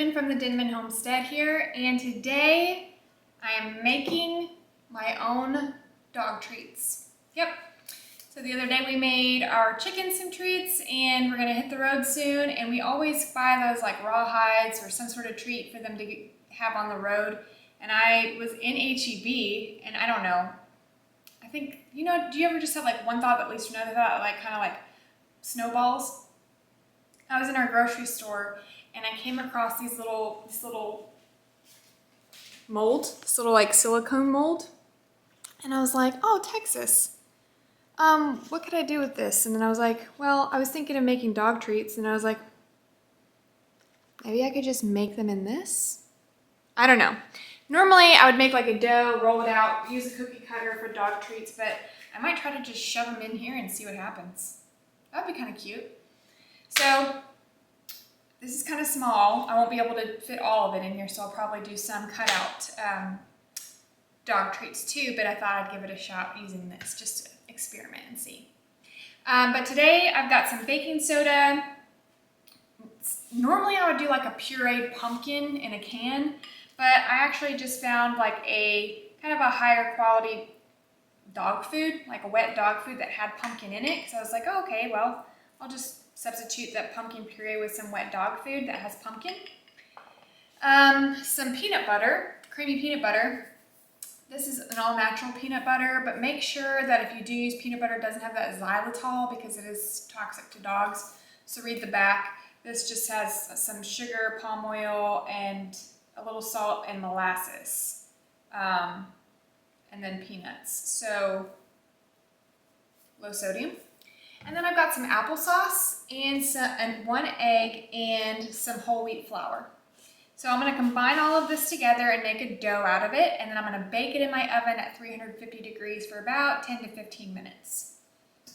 Denman from the Denman Homestead here, and today I am making my own dog treats. Yep. So the other day we made our chickens some treats, and we're gonna hit the road soon, and we always buy those like rawhides or some sort of treat for them to have on the road. And I was in HEB, and I don't know, I think, you know, do you ever just have like one thought that leads to another thought, like kind of like snowballs? I was in our grocery store and I came across this little mold, this little like silicone mold. And I was like, oh, Texas. What could I do with this? And then I was like, well, I was thinking of making dog treats, and I was like, maybe I could just make them in this? I don't know. Normally I would make like a dough, roll it out, use a cookie cutter for dog treats, but I might try to just shove them in here and see what happens. That would be kind of cute. So this is kind of small. I won't be able to fit all of it in here, so I'll probably do some cutout dog treats too, but I thought I'd give it a shot using this just to experiment and see. But today I've got some baking soda. Normally I would do like a pureed pumpkin in a can, but I actually just found like a kind of a higher quality dog food, like a wet dog food that had pumpkin in it. So I was like, oh, okay, well, I'll just substitute that pumpkin puree with some wet dog food that has pumpkin. Some peanut butter, creamy peanut butter. This is an all-natural peanut butter, but make sure that if you do use peanut butter, it doesn't have that xylitol because it is toxic to dogs. So read the back. This just has some sugar, palm oil, and a little salt and molasses, and then peanuts. So low sodium. And then I've got some applesauce and one egg and some whole wheat flour. So I'm going to combine all of this together and make a dough out of it, and then I'm going to bake it in my oven at 350 degrees for about 10 to 15 minutes.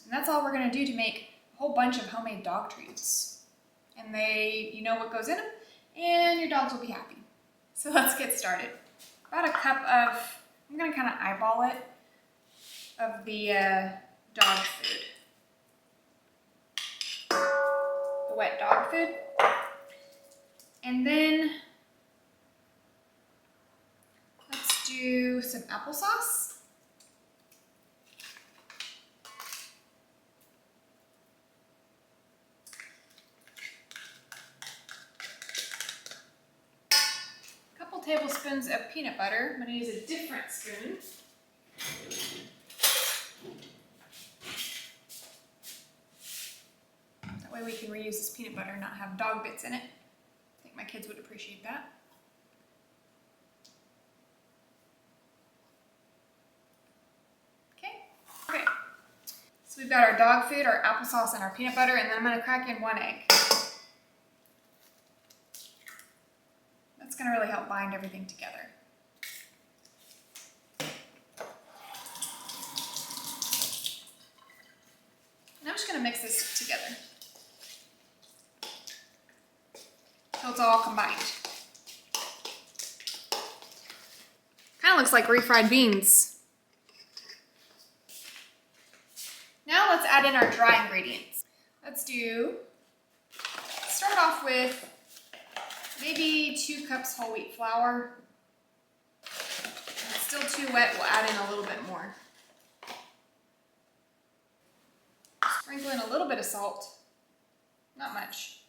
And that's all we're going to do to make a whole bunch of homemade dog treats. And you know what goes in them, and your dogs will be happy. So let's get started. About a cup of, I'm going to kind of eyeball it, of the dog food. The wet dog food. And then let's do some applesauce. A couple tablespoons of peanut butter. I'm going to use a different spoon. That way we can reuse this peanut butter and not have dog bits in it. I think my kids would appreciate that. Okay. So we've got our dog food, our applesauce, and our peanut butter, and then I'm going to crack in one egg. That's going to really help bind everything together. And I'm just going to mix this together until it's all combined. Kind of looks like refried beans. Now let's add in our dry ingredients. Let's start off with maybe 2 cups whole wheat flour. If it's still too wet, we'll add in a little bit more. Sprinkle in a little bit of salt, not much.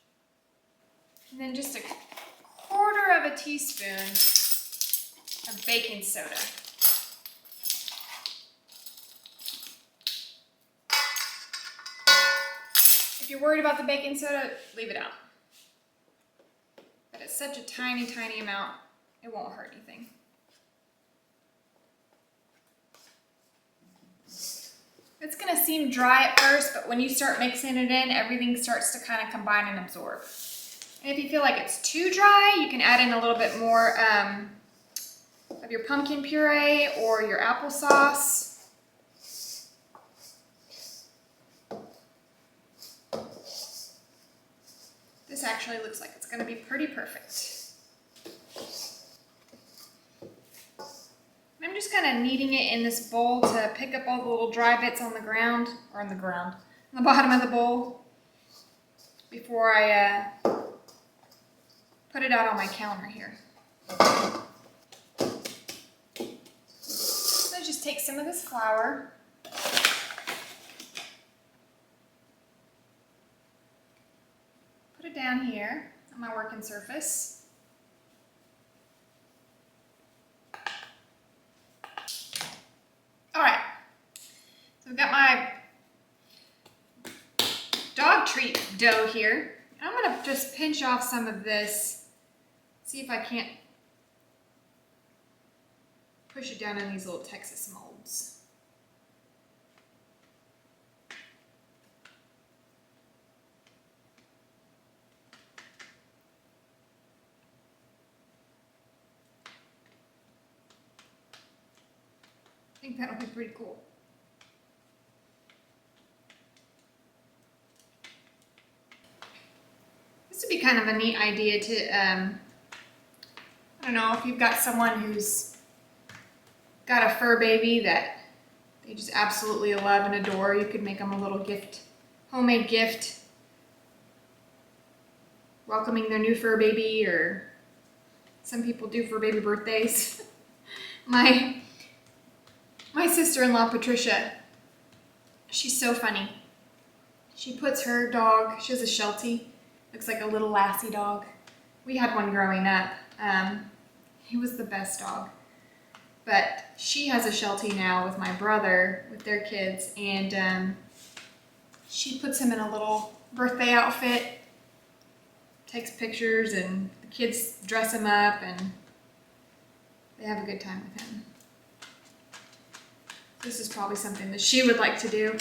And then just a 1/4 of a teaspoon of baking soda. If you're worried about the baking soda, leave it out. But it's such a tiny, tiny amount, it won't hurt anything. It's going to seem dry at first, but when you start mixing it in, everything starts to kind of combine and absorb. And if you feel like it's too dry, you can add in a little bit more of your pumpkin puree or your applesauce. This actually looks like it's going to be pretty perfect. I'm just kind of kneading it in this bowl to pick up all the little dry bits on the ground, or on the bottom of the bowl, before I put it out on my counter here. So just take some of this flour. Put it down here on my working surface. All right, so I've got my dog treat dough here. I'm gonna just pinch off some of this, see if I can't push it down in these little Texas molds. I think that'll be pretty cool. This would be kind of a neat idea to, I don't know, if you've got someone who's got a fur baby that they just absolutely love and adore, you could make them a little gift, homemade gift, welcoming their new fur baby, or some people do fur baby birthdays. My sister-in-law, Patricia, she's so funny. She puts her dog, she has a Sheltie, looks like a little lassie dog. We had one growing up. He was the best dog. But she has a Sheltie now with my brother, with their kids, and she puts him in a little birthday outfit, takes pictures, and the kids dress him up, and they have a good time with him. This is probably something that she would like to do.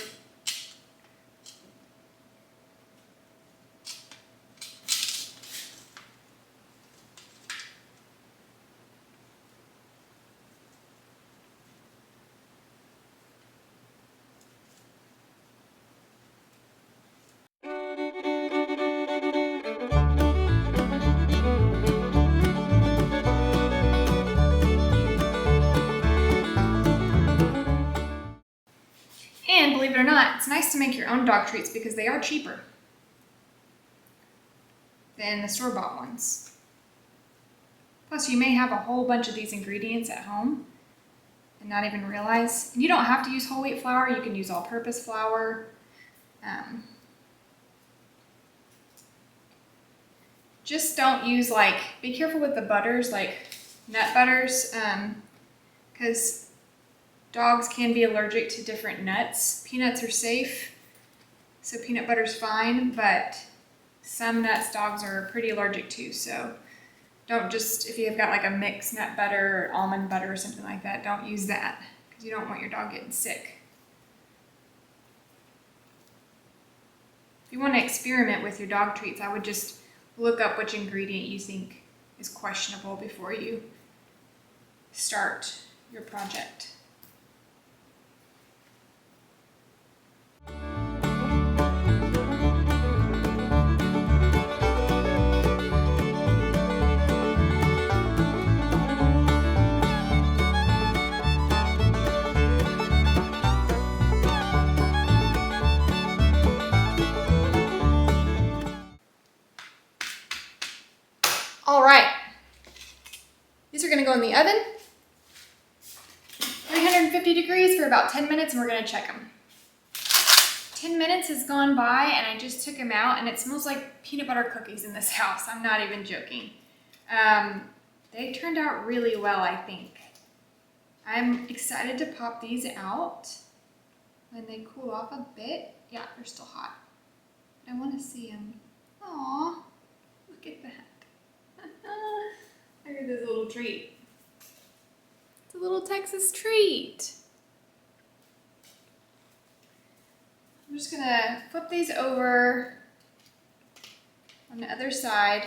And believe it or not, it's nice to make your own dog treats because they are cheaper than the store-bought ones. Plus, you may have a whole bunch of these ingredients at home and not even realize. And you don't have to use whole wheat flour. You can use all-purpose flour. Just don't use, like, be careful with the butters, like nut butters, because dogs can be allergic to different nuts. Peanuts are safe, so peanut butter's fine, but some nuts dogs are pretty allergic to, so don't just, if you've got like a mixed nut butter or almond butter or something like that, don't use that, because you don't want your dog getting sick. If you want to experiment with your dog treats, I would just look up which ingredient you think is questionable before you start your project. All right, these are gonna go in the oven, 350 degrees for about 10 minutes, and we're gonna check them. 10 minutes has gone by, and I just took them out, and it smells like peanut butter cookies in this house. I'm not even joking. They turned out really well, I think. I'm excited to pop these out when they cool off a bit. Yeah, they're still hot. I wanna see them. Aw, look at that. Look at this little treat. It's a little Texas treat. I'm just gonna flip these over on the other side.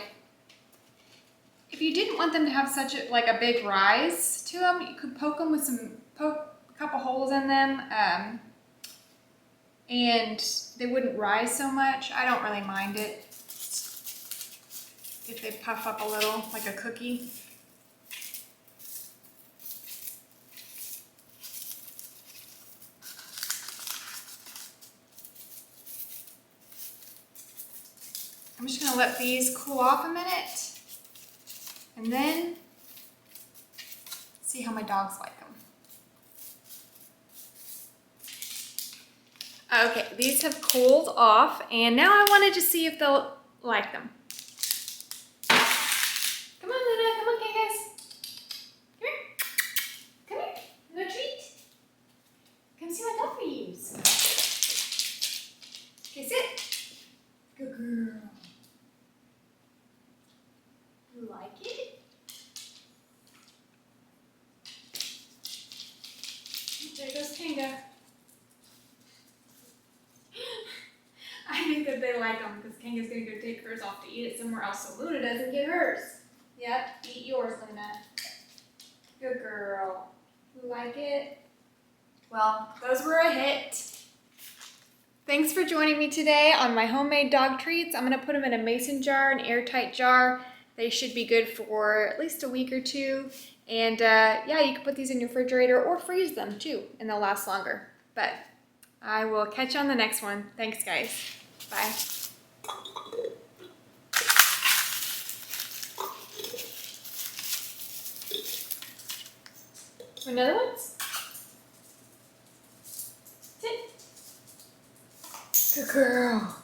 If you didn't want them to have such a, like a big rise to them, you could poke them with poke a couple holes in them, and they wouldn't rise so much. I don't really mind it if they puff up a little, like a cookie. I'm just gonna let these cool off a minute. And then see how my dogs like them. Okay, these have cooled off, and now I wanted to see if they'll like them. Come on, Luna. Come on, Kangas. Come here. Come here. You want a treat? Come see what Puffer use. Okay, sit. Good girl. You like it? There goes Kanga. I think that they like them because Kanga's going to go take hers off to eat it somewhere else so Luna doesn't get hers. Yep, eat yours, Luna. Good girl. You like it? Well, those were a hit. Thanks for joining me today on my homemade dog treats. I'm going to put them in a mason jar, an airtight jar. They should be good for at least a week or two. And yeah, you can put these in your refrigerator or freeze them too, and they'll last longer. But I will catch you on the next one. Thanks, guys. Bye. Another one? Sit. Good girl.